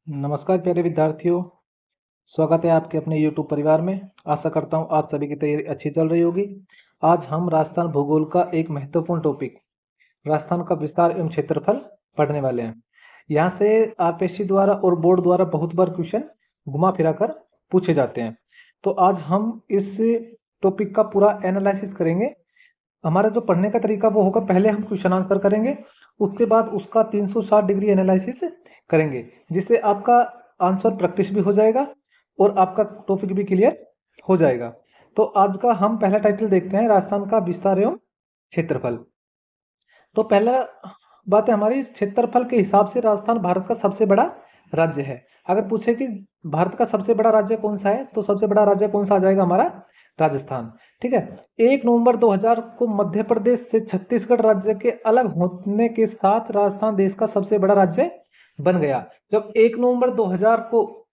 नमस्कार प्यारे विद्यार्थियों। स्वागत है आपके अपने YouTube परिवार में। आशा करता हूँ आप सभी की तैयारी अच्छी चल रही होगी। आज हम राजस्थान भूगोल का एक महत्वपूर्ण टॉपिक राजस्थान का विस्तार एवं क्षेत्रफल पढ़ने वाले हैं। यहाँ से आरपीएससी द्वारा और बोर्ड द्वारा बहुत बार क्वेश्चन घुमा फिरा कर पूछे जाते हैं। तो आज हम इस टॉपिक का पूरा एनालिसिस करेंगे। हमारा जो पढ़ने का तरीका वो होगा, पहले हम क्वेश्चन आंसर करेंगे, उसके बाद उसका 360 डिग्री एनालिसिस करेंगे, जिससे आपका आंसर प्रैक्टिस भी हो जाएगा और आपका टॉपिक भी क्लियर हो जाएगा। तो आज का हम पहला टाइटल देखते हैं, राजस्थान का विस्तार एवं क्षेत्रफल। तो पहला बात है हमारी, क्षेत्रफल के हिसाब से राजस्थान भारत का सबसे बड़ा राज्य है। अगर पूछे कि भारत का सबसे बड़ा राज्य कौन सा है, तो सबसे बड़ा राज्य कौन सा आ जाएगा हमारा, राजस्थान। ठीक है। 1 नवंबर 2000 को मध्य प्रदेश से छत्तीसगढ़ राज्य के अलग होने के साथ राजस्थान देश का सबसे बड़ा राज्य बन गया। जब 1 नवंबर 2000 को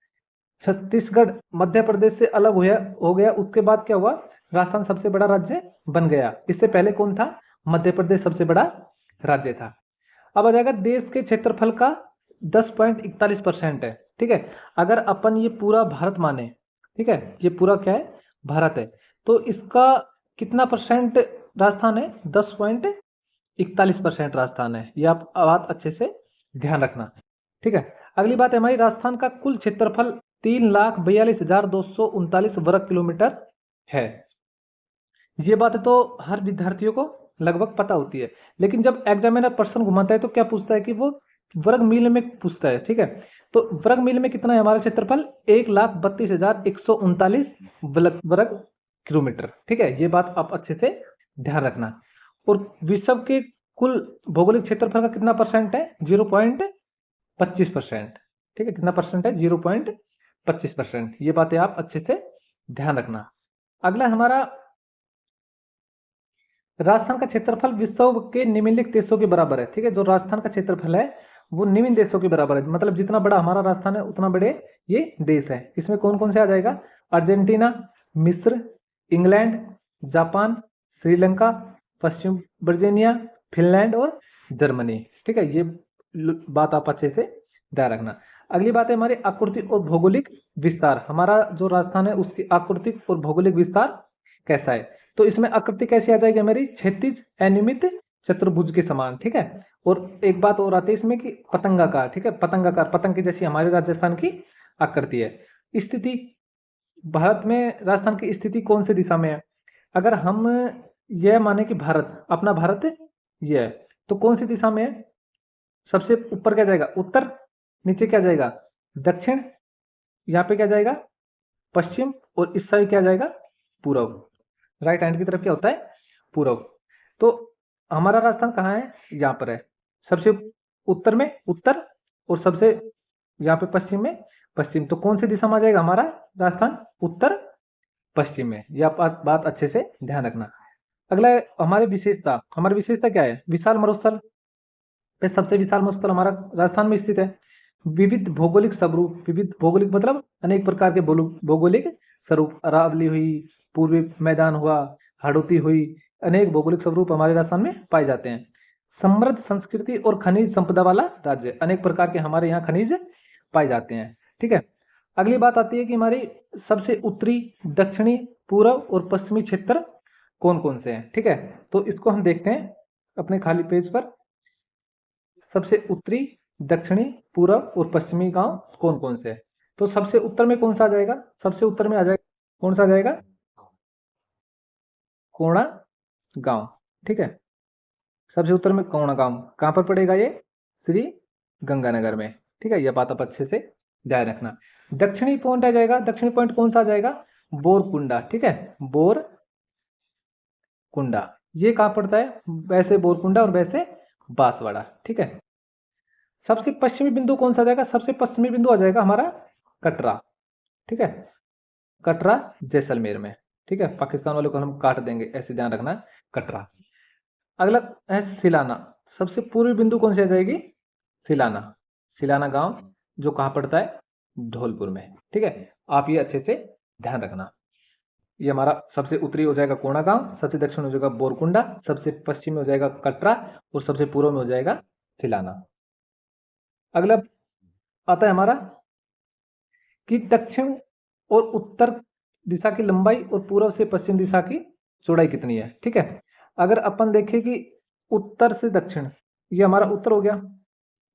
छत्तीसगढ़ मध्य प्रदेश से अलग हो गया, उसके बाद क्या हुआ, राजस्थान सबसे बड़ा राज्य बन गया। इससे पहले कौन था, मध्य प्रदेश सबसे बड़ा राज्य था। अब आ जाएगा देश के क्षेत्रफल का 10.41% है। ठीक है। अगर अपन ये पूरा भारत माने, ठीक है, ये पूरा क्या है, भारत है, तो इसका कितना परसेंट राजस्थान है, 10.41% राजस्थान है। ये आप बात अच्छे से ध्यान रखना। ठीक है। अगली बात है हमारी, राजस्थान का कुल क्षेत्रफल 3,42,239 वर्ग किलोमीटर है। ये बात तो हर विद्यार्थियों को लगभग पता होती है, लेकिन जब एग्जामिनर प्रश्न घुमाता है तो क्या पूछता है कि वो वर्ग मील में पूछता है। ठीक है। तो वर्ग मील में कितना है हमारा क्षेत्रफल, 1,32,139 वर्ग किलोमीटर। ठीक है। ये बात आप अच्छे से ध्यान रखना। और विश्व के कुल भौगोलिक क्षेत्रफल का कितना परसेंट है, 0.25%। ठीक है। कितना परसेंट है, 0.25%। ये बातें आप अच्छे से ध्यान रखना। अगला हमारा, राजस्थान का क्षेत्रफल विश्व के निम्नलिखित देशों के बराबर है। ठीक है। जो राजस्थान का क्षेत्रफल है वो निम्न देशों के बराबर है, मतलब जितना बड़ा हमारा राजस्थान है उतना बड़े ये देश है। इसमें कौन कौन से आ जाएगा, अर्जेंटीना, मिस्र, इंग्लैंड, जापान, श्रीलंका, पश्चिम वर्जीनिया, फिनलैंड और जर्मनी। ठीक है। ये बात आप अच्छे से ध्यान रखना। अगली बात है हमारी आकृति और भौगोलिक विस्तार। हमारा जो राजस्थान है उसकी आकृतिक और भौगोलिक विस्तार कैसा है। तो इसमें आकृति कैसी आ जाएगी हमारी, क्षैतिज अनियमित चतुर्भुज के समान। ठीक है। और एक बात और आती है इसमें कि पतंगाकार। ठीक है। पतंगाकार, पतंग की जैसी हमारे राजस्थान की आकृति है। स्थिति, भारत में राजस्थान की स्थिति कौन सी दिशा में है। अगर हम यह माने कि भारत, अपना भारत यह है, तो कौन सी दिशा में है, सबसे ऊपर क्या जाएगा, उत्तर, नीचे क्या जाएगा, दक्षिण, यहाँ पे क्या जाएगा, पश्चिम, और इस साइड क्या जाएगा, पूर्व। राइट हैंड की तरफ क्या होता है, पूर्व। तो हमारा राजस्थान कहाँ है, यहाँ पर है, सबसे उत्तर में उत्तर, और सबसे यहाँ पे पश्चिम में पश्चिम। तो कौन सी दिशा में आ जाएगा हमारा राजस्थान, उत्तर पश्चिम में। यह बात अच्छे से ध्यान रखना। अगला है हमारी विशेषता। हमारी विशेषता क्या है, विशाल मरुस्थल पे सबसे विशाल मरुस्थल हमारा राजस्थान में स्थित है। विविध भौगोलिक स्वरूप, विविध भौगोलिक मतलब अनेक प्रकार के भौगोलिक स्वरूप, अरावली हुई, पूर्वी मैदान हुआ, हाड़ौती हुई, अनेक भौगोलिक स्वरूप हमारे राजस्थान में पाए जाते हैं। समृद्ध संस्कृति और खनिज संपदा वाला राज्य, अनेक प्रकार के हमारे यहाँ खनिज पाए जाते हैं। ठीक है। अगली बात आती है कि हमारी सबसे उत्तरी, दक्षिणी, पूर्व और पश्चिमी क्षेत्र कौन कौन से हैं। ठीक है। तो इसको हम देखते हैं अपने खाली पेज पर। सबसे उत्तरी, दक्षिणी, पूर्व और पश्चिमी गांव कौन कौन से हैं। तो सबसे उत्तर में कौन सा आ जाएगा, सबसे उत्तर में आ जाएगा, कौन सा आ जाएगा, कोणा गांव। ठीक है। सबसे उत्तर में कोणा गांव कहां पर पड़ेगा, ये श्री गंगानगर में। ठीक है। यह बात आप अच्छे से ध्यान रखना। दक्षिणी पॉइंट आ जाएगा, दक्षिणी पॉइंट कौन सा आ जाएगा, बोरकुंडा। ठीक है। बोरकुंडा ये कहां पड़ता है, वैसे बोरकुंडा और वैसे बांसवाड़ा। ठीक है। सबसे पश्चिमी बिंदु कौन सा आ जाएगा, सबसे पश्चिमी बिंदु आ जाएगा हमारा कटरा। ठीक है। कटरा जैसलमेर में। ठीक है। पाकिस्तान वाले को हम काट देंगे, ऐसे ध्यान रखना, कटरा। अगला है सिलाना। सबसे पूर्वी बिंदु कौन सी आ जाएगी, सिलाना। सिलाना गांव जो कहां पड़ता है, धौलपुर में। ठीक है। आप ये अच्छे से ध्यान रखना। ये हमारा सबसे उत्तरी हो जाएगा कोणा गांव, सबसे दक्षिण हो जाएगा बोरकुंडा, सबसे पश्चिम में हो जाएगा कटरा, और सबसे पूर्व में हो जाएगा सिलाना। अगला आता है हमारा कि दक्षिण और उत्तर दिशा की लंबाई और पूर्व से पश्चिम दिशा की चौड़ाई कितनी है। ठीक है, अगर अपन देखें कि उत्तर से दक्षिण, ये हमारा उत्तर हो गया,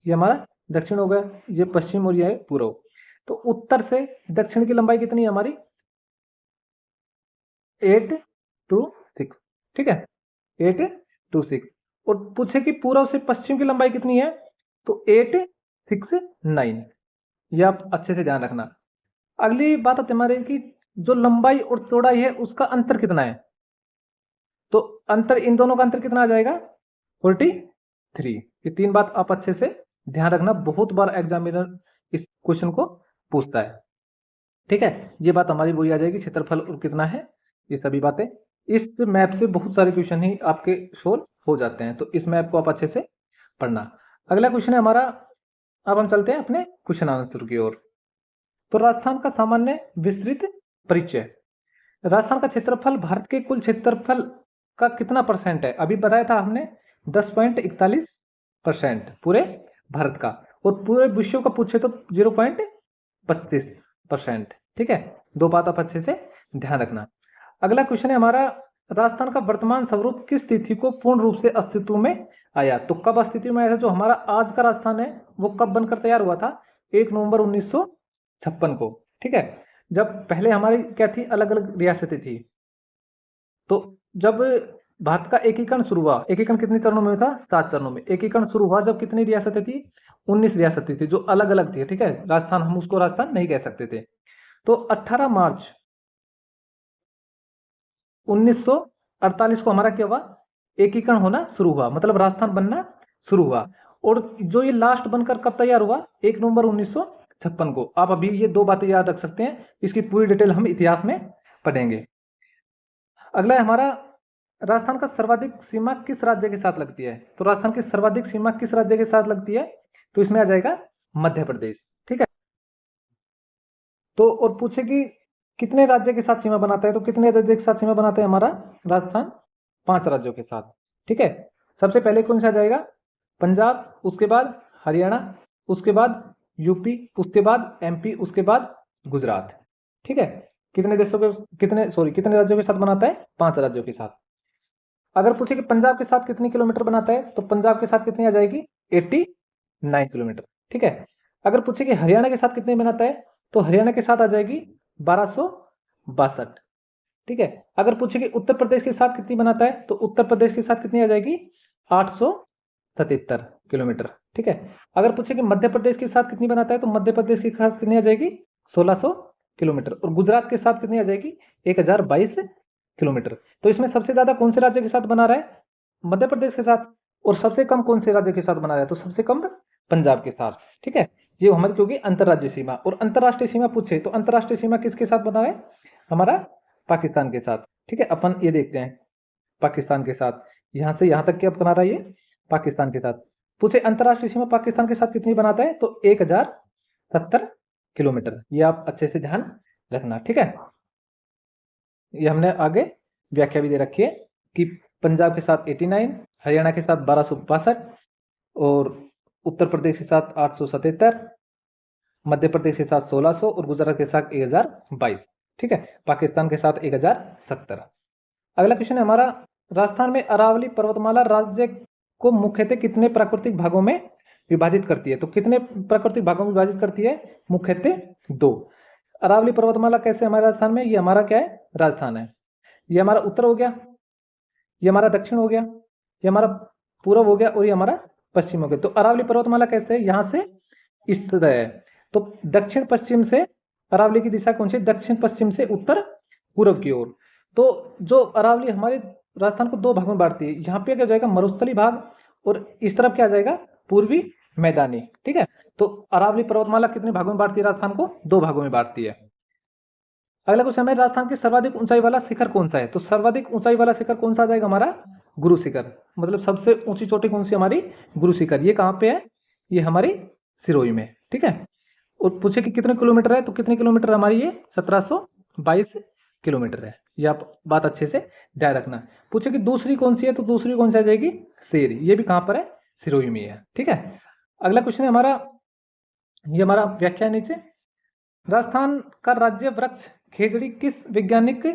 ये हमारा दक्षिण हो गया, ये पश्चिम और ये है पूर्व। तो उत्तर से दक्षिण की लंबाई कितनी है हमारी 8 to 6। ठीक है, 8 to 6। और पूछे कि पूर्व से पश्चिम की लंबाई कितनी है, तो 8 6 9। ये आप अच्छे से ध्यान रखना। अगली बात आती है हमारे कि जो लंबाई और चौड़ाई है उसका अंतर कितना है, तो अंतर, इन दोनों का अंतर कितना आ जाएगा 43। ये तीन बात आप अच्छे से ध्यान रखना, बहुत बार एग्जामिनर इस क्वेश्चन को पूछता है। ठीक है, ये बात हमारी वही आ जाएगी, क्षेत्रफल और कितना है, ये सभी बातें। इस मैप से बहुत सारे क्वेश्चन ही आपके सोल्व हो जाते हैं, तो इस मैप को आप अच्छे से पढ़ना। अगला क्वेश्चन है हमारा, अब हम चलते हैं अपने क्वेश्चन आंसर की ओर। तो राजस्थान का सामान्य विस्तृत परिचय। राजस्थान का क्षेत्रफल भारत के कुल क्षेत्रफल का कितना परसेंट है, अभी बताया था हमने 10.41% पूरे भारत का, और पूरे विश्व का पूछे तो 0.25%। ठीक है, दो बात आप अच्छे से ध्यान रखना। अगला क्वेश्चन है हमारा, राजस्थान का वर्तमान स्वरूप किस तिथि को पूर्ण रूप से अस्तित्व में आया। तो कब अस्तित्व में आया था, जो हमारा आज का राजस्थान है वो कब बनकर तैयार हुआ था, 1 नवंबर 1956 को। ठीक है, जब पहले हमारी क्या थी, अलग अलग रियासतें थी, तो जब भारत का एकीकरण शुरू हुआ, एकीकरण कितने चरणों में था, 7 चरणों में एकीकरण शुरू हुआ, जब कितनी रियासतें थी, 19 रियासतें थी जो अलग अलग थी। ठीक है, राजस्थान हम उसको राजस्थान नहीं कह सकते थे। तो 18 मार्च 1948 को हमारा क्या हुआ, एकीकरण होना शुरू हुआ, मतलब राजस्थान बनना शुरू हुआ। और जो ये लास्ट बनकर कब तैयार हुआ, 1 नवंबर 1956 को। आप अभी ये दो बातें याद रख सकते हैं, इसकी पूरी डिटेल हम इतिहास में पढ़ेंगे। अगला है हमारा, राजस्थान का सर्वाधिक सीमा किस राज्य के साथ लगती है। तो राजस्थान की सर्वाधिक सीमा किस राज्य के साथ लगती है, तो इसमें आ जाएगा मध्य प्रदेश। ठीक है, तो और पूछे कि कितने राज्य के साथ सीमा बनाता है, तो कितने राज्य के साथ सीमा बनाता है हमारा राजस्थान, 5 राज्यों के साथ। ठीक है, सबसे पहले कौन सा जाएगा, पंजाब, उसके बाद हरियाणा, उसके बाद यूपी, उसके बाद एमपी, उसके बाद गुजरात। ठीक है, कितने देशों के, कितने राज्यों के साथ बनाता है, 5 राज्यों के साथ। अगर पूछे कि पंजाब के साथ कितनी किलोमीटर बनाता है, तो पंजाब के साथ कितनी आ जाएगी 89 किलोमीटर। ठीक है, अगर पूछे कि हरियाणा के साथ कितने बनाता है, तो हरियाणा के साथ आ जाएगी 1262। ठीक है, अगर पूछे कि उत्तर प्रदेश के साथ कितनी बनाता है, तो उत्तर प्रदेश के साथ कितनी आ जाएगी 877 किलोमीटर। ठीक है, अगर पूछे कि मध्य प्रदेश के साथ कितनी बनाता है, तो मध्य प्रदेश के साथ कितनी आ जाएगी 1600 किलोमीटर, और गुजरात के साथ कितनी आ जाएगी 1022 किलोमीटर। तो इसमें सबसे ज्यादा कौन से राज्य के साथ बना रहा है, मध्य प्रदेश के साथ, और सबसे कम कौन से राज्य के साथ बना रहा है, तो सबसे कम पंजाब के साथ। ठीक है, ये हमारी क्योंकि अंतरराज्यीय सीमा। और अंतरराष्ट्रीय सीमा पूछे तो अंतरराष्ट्रीय सीमा किसके साथ बना है, हमारा पाकिस्तान के साथ। ठीक है, अपन ये देखते हैं पाकिस्तान के साथ, यहां से यहां तक क्या बना रहा है, ये पाकिस्तान के साथ। पूछे अंतरराष्ट्रीय सीमा पाकिस्तान के साथ कितनी बनाता है, तो 1070 किलोमीटर। ये आप अच्छे से ध्यान रखना। ठीक है, ये हमने आगे व्याख्या भी दे रखी है कि पंजाब के साथ 89, हरियाणा के साथ 1262, और उत्तर प्रदेश के साथ 877, मध्य प्रदेश के साथ 1600, और गुजरात के साथ 1022। ठीक है, पाकिस्तान के साथ 1070। अगला क्वेश्चन है हमारा, राजस्थान में अरावली पर्वतमाला राज्य को मुख्यतः कितने प्राकृतिक भागों में विभाजित करती है। तो कितने प्राकृतिक भागों में विभाजित करती है, मुख्यतः 2। अरावली पर्वतमाला कैसे हमारे राजस्थान में, ये हमारा क्या है, राजस्थान है, ये हमारा उत्तर हो गया, ये हमारा दक्षिण हो गया, ये हमारा पूर्व हो गया, और ये हमारा पश्चिम हो गया। तो अरावली पर्वतमाला कैसे है, यहां से इस तरह है, तो दक्षिण पश्चिम से अरावली की दिशा कौन सी, दक्षिण पश्चिम से उत्तर पूर्व की ओर। तो जो अरावली हमारे राजस्थान को 2 भागों में बांटती है, यहाँ पे क्या जाएगा मरुस्थली भाग, और इस तरफ क्या जाएगा पूर्वी मैदानी। ठीक है, तो अरावली पर्वतमाला कितने भागों में बांटती है, राजस्थान को 2 भागों में बांटती है। अगला क्वेश्चन है, राजस्थान की सर्वाधिक ऊंचाई वाला शिखर कौन सा है। तो सर्वाधिक ऊंचाई वाला शिखर कौन सा आ जाएगा, हमारा गुरु शिखर, मतलब सबसे ऊंची चोटी कौन सी, हमारी गुरु शिखर। ये कहां पे है, ये हमारी सिरोही में। ठीक है, और पूछे कि कितने किलोमीटर है, तो कितने किलोमीटर हमारी ये 1722 किलोमीटर है। ये आप बात अच्छे से ध्यान रखना। पूछे कि दूसरी कौन सी है, तो दूसरी कौन सी आ जाएगी, शेर। ये भी कहां पर है, सिरोही में है। ठीक है, अगला क्वेश्चन है हमारा, ये हमारा व्याख्या नीचे, राजस्थान का राज्य वृक्ष खेजड़ी किस वैज्ञानिक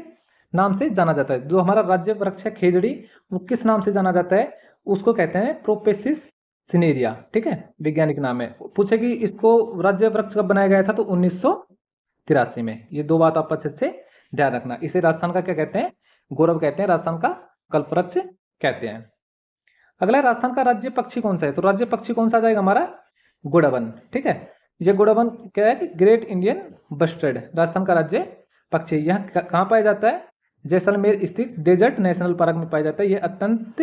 नाम से जाना जाता है? जो हमारा राज्य वृक्ष है खेजड़ी, वो किस नाम से जाना जाता है? उसको कहते हैं प्रोपेसिस सिनेरिया। ठीक है, वैज्ञानिक नाम है। पूछे कि इसको राज्य वृक्ष कब बनाया गया था, तो 1983 में। ये दो बात आप अच्छे से ध्यान रखना। इसे राजस्थान का क्या कहते हैं? गौरव कहते हैं, राजस्थान का कल्पवृक्ष कहते हैं। अगला, राजस्थान का राज्य पक्षी कौन सा है? तो राज्य पक्षी कौन सा आ जाएगा हमारा? गुड़वन। ठीक है, ये गुड़वन क्या है कि ग्रेट इंडियन बस्टर्ड राजस्थान का राज्य पक्षी। यह कहाँ पाया जाता है? जैसलमेर स्थित डेजर्ट नेशनल पार्क में पाया जाता है। यह अत्यंत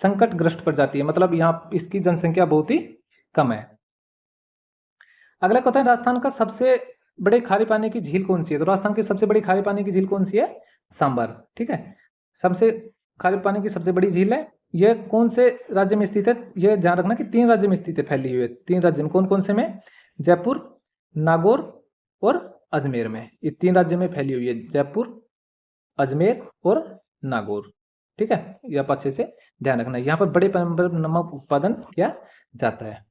संकटग्रस्त प्रजाति है, मतलब यहाँ इसकी जनसंख्या बहुत ही कम है। अगला कहता है राजस्थान का सबसे बड़े खारे पानी की झील कौन सी है? तो राजस्थान की सबसे बड़ी खारे पानी की झील कौन सी है? सांबर। ठीक है, सबसे खारे पानी की सबसे बड़ी झील है। यह कौन से राज्य में स्थित है? यह ध्यान रखना कि 3 राज्य में स्थित है, फैली हुई है 3 राज्य में। कौन कौन से में? जयपुर, नागौर और अजमेर में। ये 3 राज्य में फैली हुई है, जयपुर, अजमेर और नागौर। ठीक है, यह आप अच्छे से ध्यान रखना। यहाँ पर बड़े पैमाने पर नमक उत्पादन किया जाता है।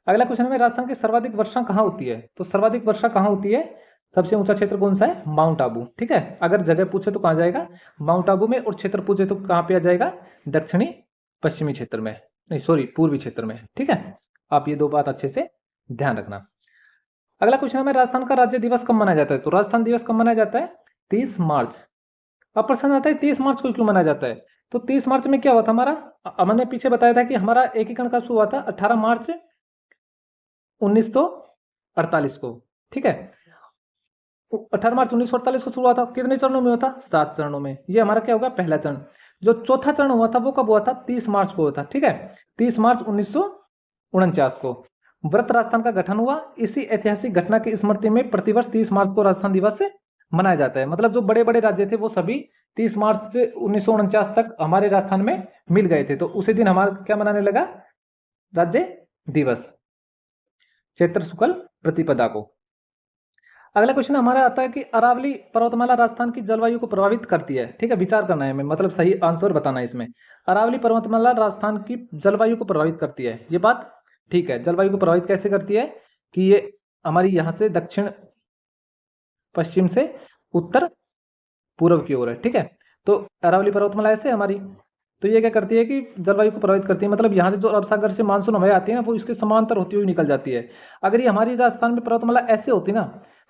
अगला क्वेश्चन में राजस्थान की सर्वाधिक वर्षा कहाँ होती है? तो सर्वाधिक वर्षा कहाँ होती है? सबसे ऊंचा क्षेत्र कौन सा है? माउंट आबू। ठीक है, अगर जगह पूछे तो कहाँ जाएगा? माउंट आबू में। और क्षेत्र पूछे तो कहाँ पे आ जाएगा? दक्षिणी पश्चिमी क्षेत्र में, नहीं सॉरी पूर्वी क्षेत्र में। ठीक है, आप ये दो बात अच्छे से ध्यान रखना। अगला क्वेश्चन में राजस्थान का राज्य दिवस कब मनाया जाता है? तो राजस्थान दिवस कब मनाया जाता है? 30 मार्च। अब प्रश्न आता है 30 मार्च को क्यों मनाया जाता है? तो 30 मार्च में क्या हुआ था हमारा? मैंने पीछे बताया था कि हमारा एकीकरण कब शुरू हुआ था? 18 मार्च 1948 को। ठीक है, 18 मार्च 1948 को शुरू हुआ था। कितने चरणों में हुआ था? 7 चरणों में। ये हमारा क्या होगा? पहला चरण। जो चौथा चरण हुआ था वो कब हुआ था? 30 मार्च को हुआ था। ठीक है, 30 मार्च 1949 को व्रत राजस्थान का गठन हुआ। इसी ऐतिहासिक घटना की स्मृति में प्रतिवर्ष 30 मार्च को राजस्थान दिवस मनाया जाता है। मतलब जो बड़े बड़े राज्य थे वो सभी 30 मार्च से 1949 तक हमारे राजस्थान में मिल गए थे, तो उसी दिन हमारा क्या मनाने लगा? राज्य दिवस, चैत्र शुक्ल प्रतिपदा को। अगला क्वेश्चन हमारा आता है कि अरावली पर्वतमाला राजस्थान की जलवायु को प्रभावित करती है। ठीक है, विचार करना है हमें, मतलब सही आंसर बताना है इसमें। अरावली पर्वतमाला राजस्थान की जलवायु को प्रभावित करती है, ये बात ठीक है। जलवायु को प्रभावित कैसे करती है? कि ये हमारी यहाँ से दक्षिण पश्चिम से उत्तर पूर्व की ओर है। ठीक है, तो अरावली पर्वतमाला ऐसे हमारी, तो ये क्या करती है कि जलवायु को प्रभावित करती है। मतलब यहाँ से जो अरब सागर से मानसून हवाएं आती है ना, वो इसके समांतर होती हुई निकल जाती है। अगर ये हमारी राजस्थान में पर्वतमाला ऐसे होती ना,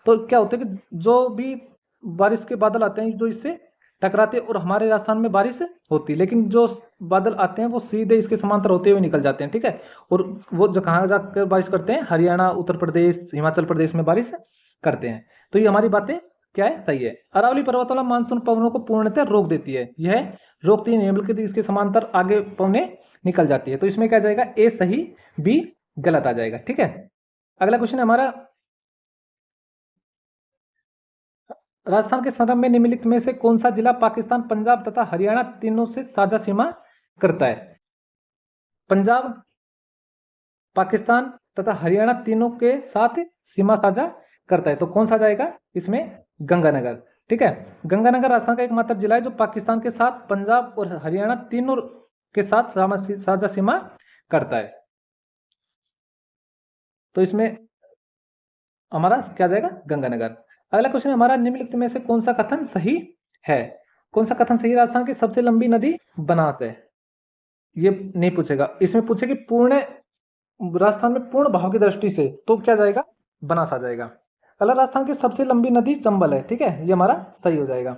तो क्या होता है कि जो भी बारिश के बादल आते हैं जो इससे टकराते हैं और हमारे राजस्थान में बारिश होती है, लेकिन जो बादल आते हैं वो सीधे इसके समांतर होते हुए निकल जाते हैं। ठीक है, और वो जो कहाँ जाकर बारिश करते हैं? हरियाणा, उत्तर प्रदेश, हिमाचल प्रदेश में बारिश करते हैं। तो ये हमारी बातें क्या है? सही है। अरावली पर्वतमाला मानसून पवनों को पूर्णतः रोक देती है। यह रोकती नहीं है, बल्कि इसके समांतर आगे पवने निकल जाती है। तो इसमें क्या जाएगा? ए सही, बी गलत आ जाएगा। ठीक है, अगला क्वेश्चन है हमारा, राजस्थान के संदर्भ में निम्नलिखित में से कौन सा जिला पाकिस्तान, पंजाब तथा हरियाणा तीनों से साझा सीमा करता है? पंजाब, पाकिस्तान तथा हरियाणा तीनों के साथ सीमा साझा करता है। तो कौन सा जाएगा इसमें? गंगानगर। ठीक है, गंगानगर राजस्थान का एकमात्र जिला है जो पाकिस्तान के साथ पंजाब और हरियाणा तीनों के साथ साझा सीमा करता है। तो इसमें हमारा क्या जाएगा? गंगानगर। अगला क्वेश्चन हमारा, निम्नलिखित में से कौन सा कथन सही है? कौन सा कथन सही? राजस्थान की सबसे लंबी नदी बनास है। ये नहीं पूछेगा, इसमें पूछे कि पूर्ण राजस्थान में पूर्ण भाव की दृष्टि से, तो क्या जाएगा? बनास आ जाएगा। अगला, राजस्थान की सबसे लंबी नदी चंबल है। ठीक है, ये हमारा सही हो जाएगा।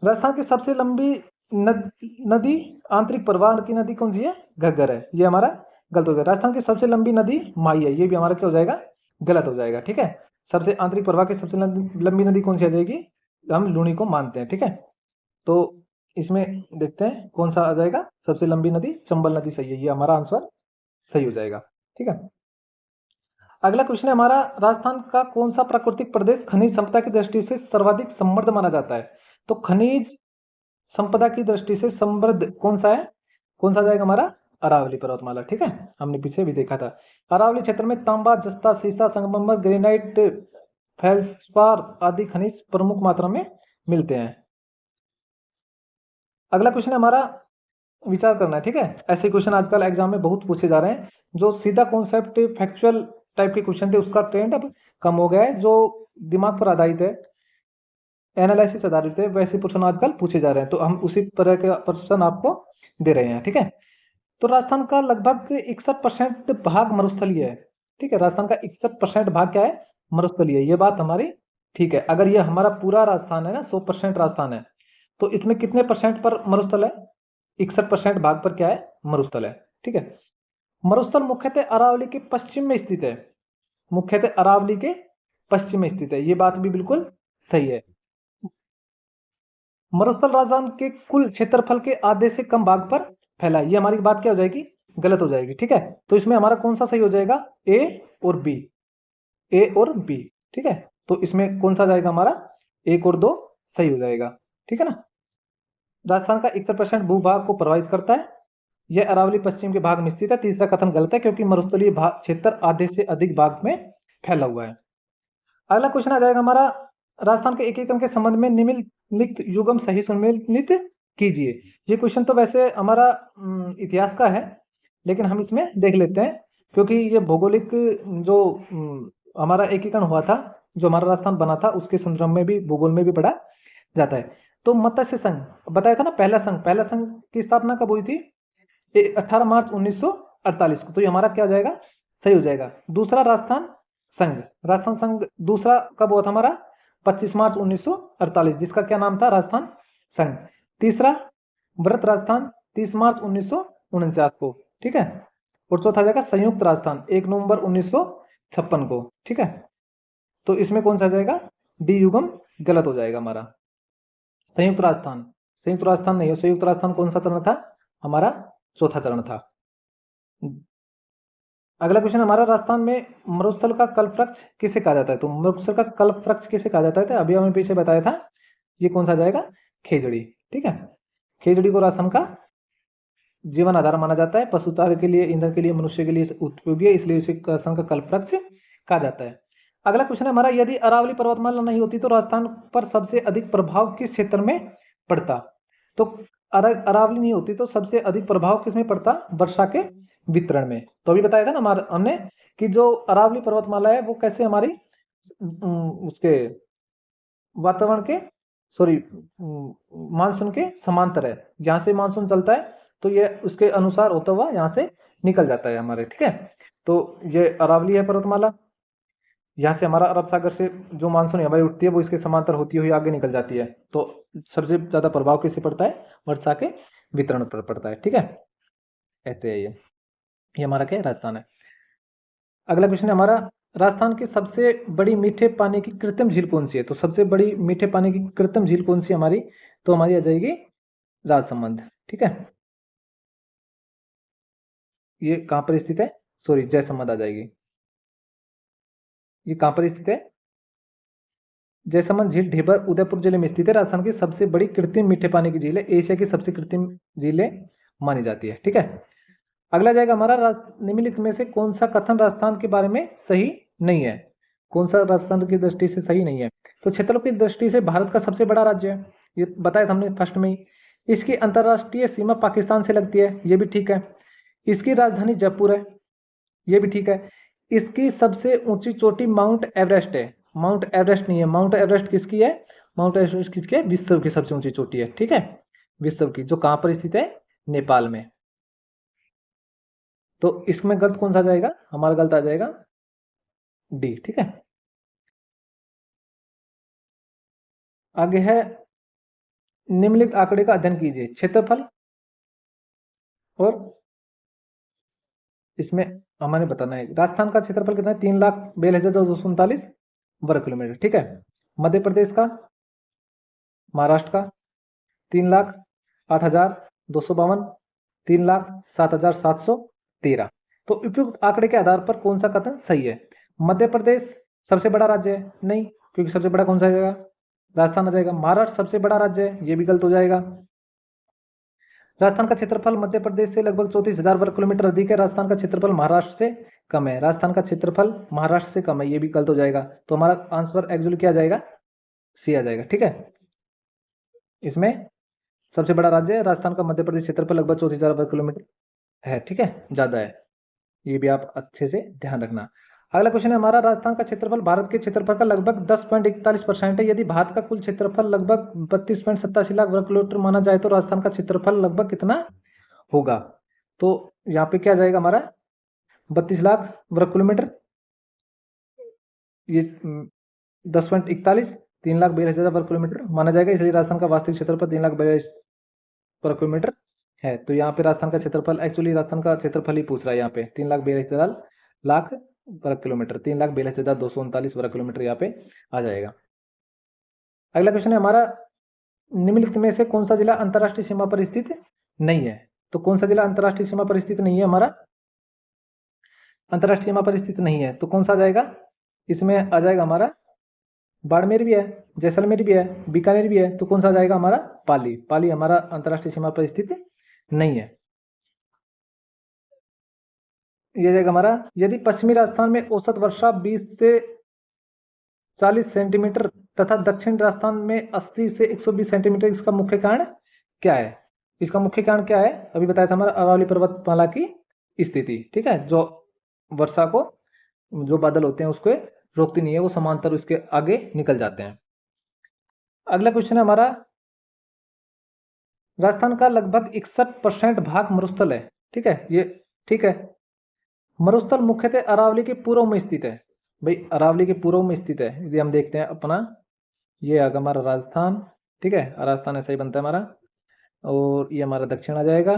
राजस्थान की सबसे लंबी नदी आंतरिक प्रवाह की नदी कौन सी है? घग्गर है, ये हमारा गलत हो जाएगा। राजस्थान की सबसे लंबी नदी माई है, ये भी हमारा क्या हो जाएगा? गलत हो जाएगा। ठीक है, सबसे आंतरिक प्रवाह की सबसे लंबी नदी कौन सी आ जाएगी? हम लूनी को मानते हैं। ठीक है, तो इसमें देखते हैं कौन सा आ जाएगा। सबसे लंबी नदी चंबल नदी सही है, ये हमारा आंसर सही हो जाएगा। ठीक है, अगला क्वेश्चन है हमारा, राजस्थान का कौन सा प्राकृतिक प्रदेश खनिज संपदा की दृष्टि से सर्वाधिक समृद्ध माना जाता है? तो खनिज संपदा की दृष्टि से समृद्ध कौन सा है? कौन सा जाएगा हमारा? अरावली पर्वतमाला। ठीक है, हमने पीछे भी देखा था। अरावली क्षेत्र में तांबा, जस्ता, सीसा, संगमरमर, ग्रेनाइट, फेल्सपार आदि खनिज प्रमुख मात्रा में मिलते हैं। अगला क्वेश्चन हमारा, विचार करना है। ठीक है, ऐसे क्वेश्चन आजकल एग्जाम में बहुत पूछे जा रहे हैं, जो सीधा कॉन्सेप्ट फैक्चुअल टाइप के क्वेश्चन थे उसका ट्रेंड अब कम हो गया है। जो दिमाग पर आधारित है, एनालिसिस आधारित है, वैसे क्वेश्चन आजकल पूछे जा रहे हैं, तो हम उसी तरह के क्वेश्चन आपको दे रहे हैं। ठीक है, तो राजस्थान का लगभग 61% भाग मरुस्थलीय है। ठीक है, राजस्थान का 61% भाग क्या है, मरुस्थलीय है। ये बात हमारी ठीक है। अगर ये हमारा पूरा राजस्थान है ना, 100% राजस्थान है, तो इसमें कितने परसेंट पर मरुस्थल है, 61% भाग पर क्या है, मरुस्थल है। ठीक है, मरुस्थल मुख्यतः अरावली के पश्चिम में स्थित है, मुख्यतः अरावली के पश्चिम में स्थित है। ये बात भी बिल्कुल सही है। मरुस्थल राजस्थान के कुल क्षेत्रफल के आधे से कम भाग पर फैला है। ये हमारी बात क्या हो जाएगी, गलत हो जाएगी। ठीक है, तो इसमें हमारा कौन सा सही हो जाएगा, ए और बी, ए और बी। ठीक है, तो इसमें कौन सा जाएगा हमारा, 1 और 2 सही हो जाएगा। ठीक है ना, राजस्थान का 61% भूभाग को प्रभावित करता है, यह अरावली पश्चिम के भाग में स्थित है। तीसरा कथन गलत है, क्योंकि मरुस्थलीय क्षेत्र आधे से अधिक भाग में फैला हुआ है। अगला क्वेश्चन आ जाएगा हमारा, राजस्थान के एकीकरण के संबंध में निम्नलिखित युग्म सही सम्मिलित कीजिए। ये क्वेश्चन तो वैसे हमारा इतिहास का है, लेकिन हम इसमें देख लेते हैं, क्योंकि ये भौगोलिक जो हमारा एकीकरण हुआ था, जो हमारा राजस्थान बना था, उसके संदर्भ में भी, भूगोल में भी पढ़ा जाता है। तो मत्स्य संघ बताया था ना, पहला संघ की स्थापना कब हुई थी, 18 मार्च 1948 को। तो ये हमारा क्या हो जाएगा, सही हो जाएगा। दूसरा राजस्थान संघ, राजस्थान संघ दूसरा कब हुआ था हमारा, 25 मार्च 1948, जिसका क्या नाम था, राजस्थान संघ। तीसरा व्रत राजस्थान, 30 मार्च 1949 को। ठीक है, और चौथा जाएगा संयुक्त राजस्थान, 1 नवंबर 1956 को। ठीक है, तो इसमें कौन सा जाएगा, डी युग्म गलत हो जाएगा हमारा। संयुक्त राजस्थान, संयुक्त राजस्थान नहीं हो, संयुक्त राजस्थान कौन सा चरण था हमारा, चौथा चरण था। अगला क्वेश्चन हमारा, राजस्थान में मरुस्थल का कल्प वृक्ष किसे कहा जाता है। तो मरुस्थल का कल्प वृक्ष किसे कहा जाता है, तो अभी हमें पीछे बताया था, ये कौन सा जाएगा, खेजड़ी। ठीक है, खेजड़ी को राजस्थान का जीवन आधार माना जाता है, पशु चारे के लिए, ईंधन के लिए, मनुष्य के लिए उपयोगी है, इसलिए इसे राजस्थान का कल्प वृक्ष कहा जाता है। अगला क्वेश्चन है हमारा, यदि अरावली पर्वतमाला नहीं होती तो राजस्थान पर सबसे अधिक प्रभाव किस क्षेत्र में पड़ता। तो अरावली नहीं होती तो सबसे अधिक प्रभाव किसमें पड़ता, वर्षा के वितरण में। तो अभी बताया था ना हमने कि जो अरावली पर्वतमाला है वो कैसे हमारी उसके वातावरण के, सॉरी, मानसून के समांतर है। यहाँ से मानसून चलता है तो ये उसके अनुसार होता हुआ यहाँ से निकल जाता है हमारे। ठीक है, तो ये अरावली है पर्वतमाला, यहाँ से हमारा अरब सागर से जो मानसून हवाएं उठती है वो इसके समांतर होती हुई आगे निकल जाती है। तो सबसे ज्यादा प्रभाव किससे पड़ता है, वर्षा के वितरण पर पड़ता है। ठीक है, ऐसे है ये हमारा क्या है, राजस्थान है। अगला क्वेश्चन है हमारा, राजस्थान की सबसे बड़ी मीठे पानी की कृत्रिम झील कौन सी है। तो सबसे बड़ी मीठे पानी की कृत्रिम झील कौन सी हमारी, तो हमारी आ जाएगी राजसमंद। ठीक है, ये कहां पर स्थित है, सॉरी, जयसमंद आ जाएगी। ये कहां पर स्थित है, जयसमंद झील ढेबर उदयपुर जिले में स्थित है। राजस्थान की सबसे बड़ी कृत्रिम मीठे पानी की झील है, एशिया की सबसे कृत्रिम झीलें मानी जाती है। ठीक है, अगला जाएगा हमारा, निम्नलिखित में से कौन सा कथन राजस्थान के बारे में सही नहीं है, कौन सा राजस्थान की दृष्टि से सही नहीं है। तो क्षेत्रों की दृष्टि से भारत का सबसे बड़ा राज्य है, ये बताया था हमने फर्स्ट में ही। इसकी अंतरराष्ट्रीय सीमा पाकिस्तान से लगती है, ये भी ठीक है। इसकी राजधानी जयपुर है, ये भी ठीक है। इसकी सबसे ऊंची चोटी माउंट एवरेस्ट है, माउंट एवरेस्ट नहीं है, माउंट एवरेस्ट किसकी है, माउंट एवरेस्ट किसकी है, विश्व की सबसे ऊंची चोटी है। ठीक है, विश्व की, जो कहां पर स्थित है, नेपाल में। तो इसमें गलत कौन सा जाएगा, हमारा गलत आ जाएगा डी। ठीक है, आगे है, निम्नलिखित आंकड़े का अध्ययन कीजिए, क्षेत्रफल और इसमें हमारे बताना है राजस्थान का क्षेत्रफल कितना है, 3,42,239 वर्ग किलोमीटर। ठीक है, मध्य प्रदेश का, महाराष्ट्र का 3,08,252, 3,07,713। तो उपयुक्त आंकड़े के आधार पर कौन सा कथन सही है। मध्य प्रदेश सबसे बड़ा राज्य है, नहीं, क्योंकि सबसे बड़ा कौन सा जाएगा, राजस्थान आ जाएगा। महाराष्ट्र सबसे बड़ा राज्य है, ये भी गलत हो जाएगा। राजस्थान का क्षेत्रफल मध्य प्रदेश से लगभग 34,000 वर्ग किलोमीटर अधिक है, राजस्थान का क्षेत्रफल महाराष्ट्र से कम है, राजस्थान का क्षेत्रफल महाराष्ट्र से कम है, ये भी गलत हो जाएगा। तो हमारा आंसर एक्चुअली क्या जाएगा, सी आ जाएगा। ठीक है, इसमें सबसे बड़ा राज्य है राजस्थान का, मध्य प्रदेश क्षेत्रफल लगभग 34,000 वर्ग किलोमीटर है। ठीक है, ज्यादा है, ये भी आप अच्छे से ध्यान रखना। अगला क्वेश्चन है हमारा, राजस्थान का क्षेत्रफल भारत के क्षेत्रफल का लगभग 10.41% है। यदि भारत का कुल क्षेत्रफल लगभग 32.87 लाख वर्ग किलोमीटर माना जाए तो राजस्थान का क्षेत्रफल लगभग कितना होगा? तो यहाँ पे क्या जाएगा हमारा 32 लाख वर्ग किलोमीटर, ये 10.41 3,42,000 वर्ग किलोमीटर माना जाएगा, इसलिए राजस्थान का वास्तविक क्षेत्रफल 3,42,000 वर्ग किलोमीटर है। तो यहाँ पे राजस्थान का क्षेत्रफल, एक्चुअली राजस्थान का क्षेत्रफल ही पूछ रहा है यहाँ पे, 3,42,000 लाख वर्ग किलोमीटर, 3,42,239 वर्ग किलोमीटर यहाँ पे आ जाएगा। अगला क्वेश्चन है हमारा, निम्नलिखित में से कौन सा जिला अंतरराष्ट्रीय सीमा पर स्थित नहीं है? तो कौन सा जिला अंतरराष्ट्रीय सीमा पर स्थित नहीं है हमारा? अंतरराष्ट्रीय सीमा पर स्थित नहीं है तो कौन सा आ जाएगा? इसमें आ जाएगा हमारा बाड़मेर भी है, जैसलमेर भी है, बीकानेर भी है, तो कौन सा आ जाएगा हमारा? पाली। पाली हमारा अंतरराष्ट्रीय सीमा पर स्थित नहीं है। ये जाएगा हमारा, यदि पश्चिमी राजस्थान में औसत वर्षा 20 से 40 सेंटीमीटर तथा दक्षिण राजस्थान में 80 से 120 सेंटीमीटर, इसका मुख्य कारण क्या है? इसका मुख्य कारण क्या है? अभी बताया था हमारा अरावली पर्वतमाला की स्थिति, ठीक है, जो वर्षा को, जो बादल होते हैं उसको रोकती नहीं है, वो समांतर उसके आगे निकल जाते हैं। अगला क्वेश्चन है हमारा, राजस्थान का लगभग 61% भाग मरुस्थल है, ठीक है, ये ठीक है। मरुस्थल मुख्यतः अरावली के पूर्व में स्थित है। भाई अरावली के पूर्व में स्थित है, यदि हम देखते हैं अपना, ये आगा हमारा राजस्थान, ठीक है, राजस्थान ऐसा ही बनता है हमारा, और ये हमारा दक्षिण आ जाएगा,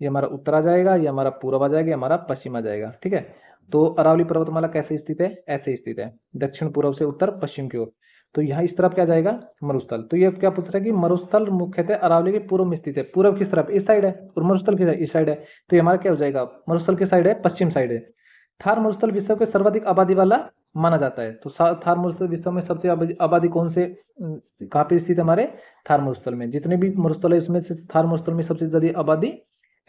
ये हमारा उत्तर आ जाएगा, ये हमारा पूर्व आ जाएगा, ये हमारा पश्चिम आ जाएगा, ठीक है। तो अरावली पर्वतमाला कैसे स्थित है? ऐसे स्थित है, दक्षिण पूर्व से उत्तर पश्चिम की ओर। तो यहाँ इस तरफ क्या जाएगा? मरुस्थल। तो ये क्या पूछ रहा है कि मरुस्थल मुख्यतः अरावली के पूर्व में स्थित है। पूर्व किस तरफ? इस साइड है, और मरुस्थल किस इस साइड है। तो ये हमारा क्या हो जाएगा? मरुस्थल की साइड है, पश्चिम साइड है। थार मरुस्थल विश्व के सर्वाधिक आबादी वाला माना जाता है। तो थार मरुस्थल विश्व में सबसे आबादी कौन से, कहाँ पे स्थित है? हमारे थार मरुस्थल में। जितने भी मरुस्थल है उसमें से थार मरुस्थल में सबसे ज्यादा आबादी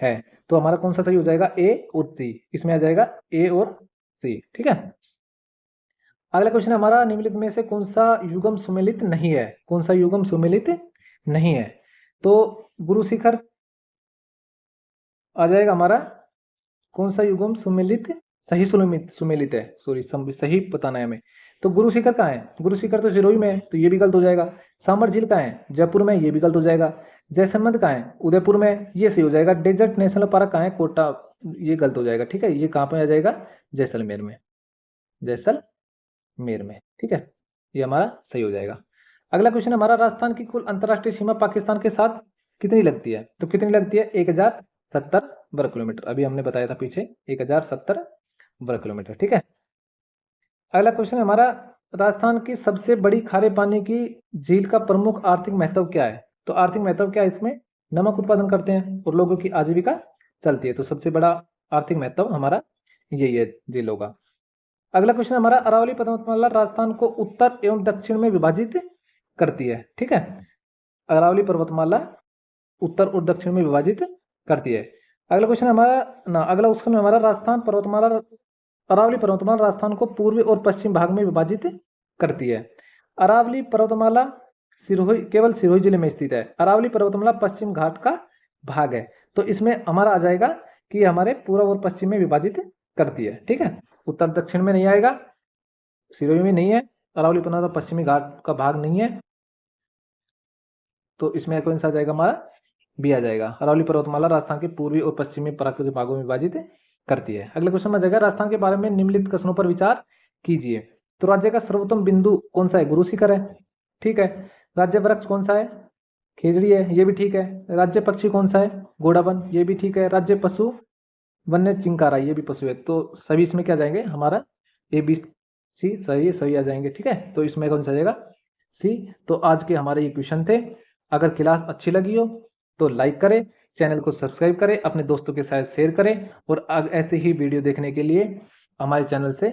है। तो हमारा कौन सा सही हो जाएगा? ए और सी, इसमें आ जाएगा ए और सी, ठीक है। अगला क्वेश्चन हमारा, निम्नलिखित में से कौन सा युगम सुमेलित नहीं है? कौन सा युगम सुमेलित नहीं है? तो गुरु शिखर आ जाएगा हमारा। कौन सा युगम सुमेलित, सही सुमेलित है, सॉरी सही बताना है हमें। तो गुरु शिखर कहाँ है? गुरु शिखर तो सिरोही में है, तो ये भी गलत हो जाएगा। सामर झील कहाँ है? जयपुर में, ये भी गलत हो जाएगा। जैसलमेर कहाँ है? उदयपुर में, ये सही हो जाएगा। डेजर्ट नेशनल पार्क कहाँ है? कोटा, ये गलत हो जाएगा, ठीक है। ये कहाँ पे आ जाएगा? जैसलमेर में, जैसलमेर में, ठीक है, ये हमारा सही हो जाएगा। अगला क्वेश्चन हमारा, राजस्थान की कुल अंतरराष्ट्रीय सीमा पाकिस्तान के साथ कितनी लगती है? तो कितनी लगती है? 1070 वर्ग किलोमीटर। अभी हमने बताया था पीछे, 1070 वर्ग किलोमीटर, ठीक है। अगला क्वेश्चन हमारा, राजस्थान की सबसे बड़ी खारे पानी की झील का प्रमुख आर्थिक महत्व क्या है? तो आर्थिक महत्व क्या है इसमें? नमक उत्पादन करते हैं और लोगों की आजीविका चलती है। तो सबसे बड़ा आर्थिक महत्व हमारा यही है झीलों का। अगला क्वेश्चन हमारा, अरावली पर्वतमाला राजस्थान को उत्तर एवं दक्षिण में विभाजित करती है, ठीक है। अरावली पर्वतमाला उत्तर और दक्षिण में विभाजित करती है। अगला क्वेश्चन हमारा अगला क्वेश्चन हमारा, राजस्थान पर्वतमाला, अरावली पर्वतमाला राजस्थान को पूर्वी और पश्चिम भाग में विभाजित करती है। अरावली पर्वतमाला सिरोही, केवल सिरोही जिले में स्थित है। अरावली पर्वतमाला पश्चिम घाट का भाग है। तो इसमें हमारा आ जाएगा कि हमारे पूर्व और पश्चिम में विभाजित करती है, ठीक है। उत्तर दक्षिण में नहीं आएगा, सिरोही में नहीं है, अरावली पर्वतमाला पश्चिमी घाट का भाग नहीं है, तो इसमें कौन सा आ जाएगा? हमारा बी आ जाएगा। अरावली पर्वतमाला राजस्थान के पूर्वी और पश्चिमी प्राकृतिक भागों में विभाजित करती है। अगले क्वेश्चन में आ जाएगा, राजस्थान के बारे में निम्नलिखित कथनों पर विचार कीजिए। तो राज्य का सर्वोत्तम बिंदु कौन सा है? गुरु शिखर है, ठीक है। राज्य वृक्ष कौन सा है? खेजड़ी है, ये भी ठीक है। राज्य पक्षी कौन सा है? घोड़ावन, ये भी ठीक है। राज्य पशु वन्य चिंकारा, ये भी पशु है। तो सभी इसमें क्या जाएंगे? हमारा ए बी सी सही आ जाएंगे, ठीक है। तो इसमें कौन सा आ जाएगा? सी। तो आज के हमारे ये क्वेश्चन थे। अगर क्लास अच्छी लगी हो तो लाइक करें, चैनल को सब्सक्राइब करें, अपने दोस्तों के साथ शेयर करें, और ऐसे ही वीडियो देखने के लिए हमारे चैनल से